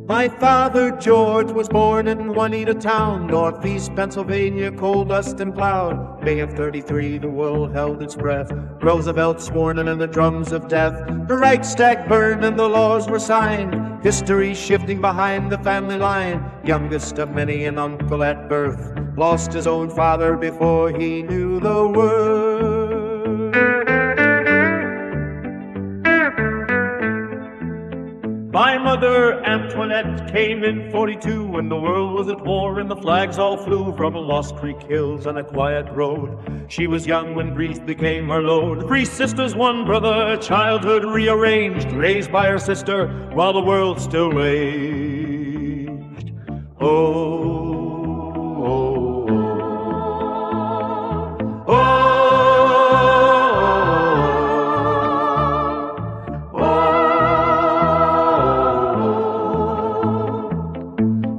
My father George was born in Juanita town, northeast Pennsylvania, coal dust and cloud. May of 33, the world held its breath. Roosevelt sworn in the drums of death. The Reichstag burned and the laws were signed. History shifting behind the family line. Youngest of many, an uncle at birth. Lost his own father before he knew the word. My mother, Antoinette, came in 42 when the world was at war and the flags all flew from Lost Creek Hills on a quiet road. She was young when grief became her load. 3 sisters, 1 brother, childhood rearranged, raised by her sister while the world still raged. Oh, oh, oh, oh.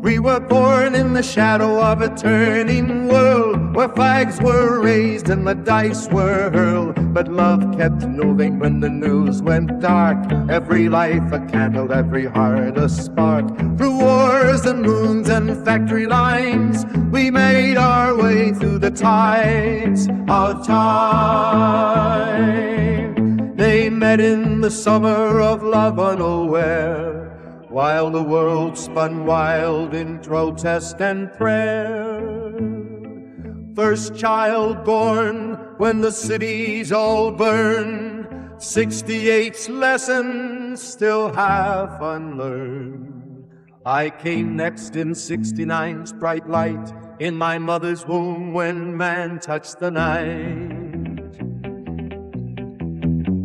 We were born in the shadow of a turning world, where flags were raised and the dice were hurled. But love kept moving when the news went dark. Every life a candle, every heart a spark. Through wars and moons and factory lines, we made our way through the tides of time. They met in the summer of love unaware, while the world spun wild in protest and prayer. First child born when the cities all burn, 68's lessons still half unlearned. I came next in 69's bright light, in my mother's womb when man touched the night.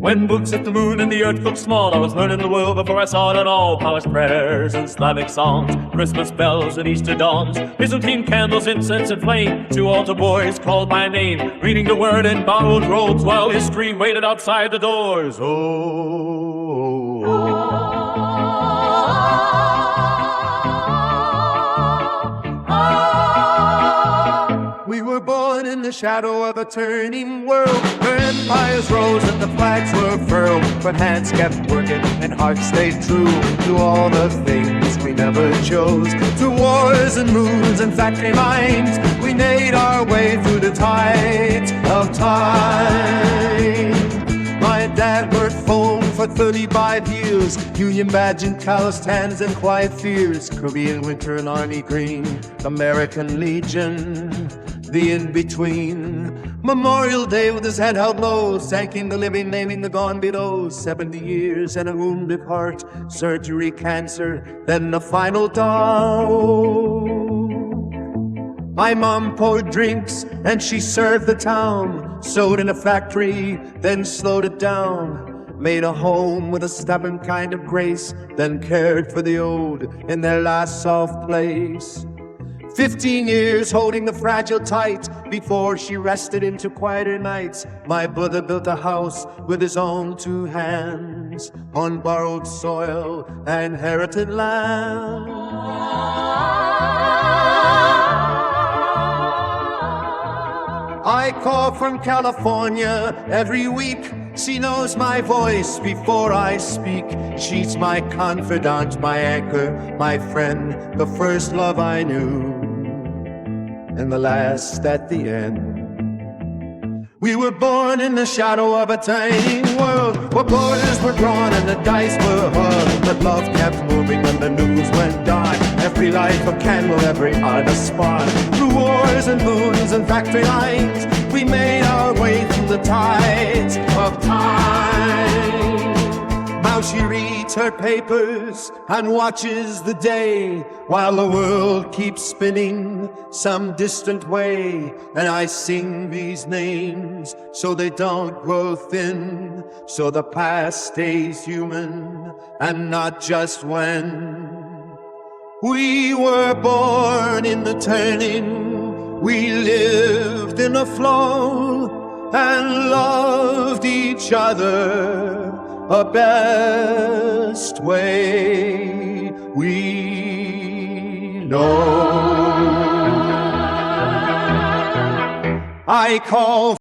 When boots hit the moon and the earth looked small, I was learning the world before I saw it at all. Polished prayers and Slavic songs, Christmas bells and Easter dawns, Byzantine candles, incense and flame, 2 altar boys called my name, reading the word in borrowed robes while history waited outside the doors. Oh, oh, oh. We were born in the shadow of a turning world, where empires rose and the flags were furled. But hands kept working and hearts stayed true to all the things we never chose. Through wars and moons and factory lines, we made our way through the tides of time. My dad worked phone for 35 years, Union badge and calloused hands and quiet fears. Korean winter and army green, American Legion, the in-between. Memorial Day with his head held low, thanking the living, naming the gone below. 70 years and a wounded heart, surgery, cancer, then the final down. My mom poured drinks and she served the town, sewed in a factory, then slowed it down. Made a home with a stubborn kind of grace, then cared for the old in their last soft place. 15 years holding the fragile tight before she rested into quieter nights. My brother built a house with his own 2 hands on borrowed soil and inherited land. I call from California every week. She knows my voice before I speak. She's my confidant, my anchor, my friend, the first love I knew, and the last at the end. We were born in the shadow of a tiny world, where borders were drawn and the dice were hurled. But love kept moving when the news went dark. Every life a candle, every heart a spark. Through wars and moons and factory lines, we made our way through the tides of time. Now she reads her papers and watches the day, while the world keeps spinning some distant way. And I sing these names so they don't grow thin, so the past stays human and not just when we were born in the turning. We lived in a flow and loved each other a best way we know. I call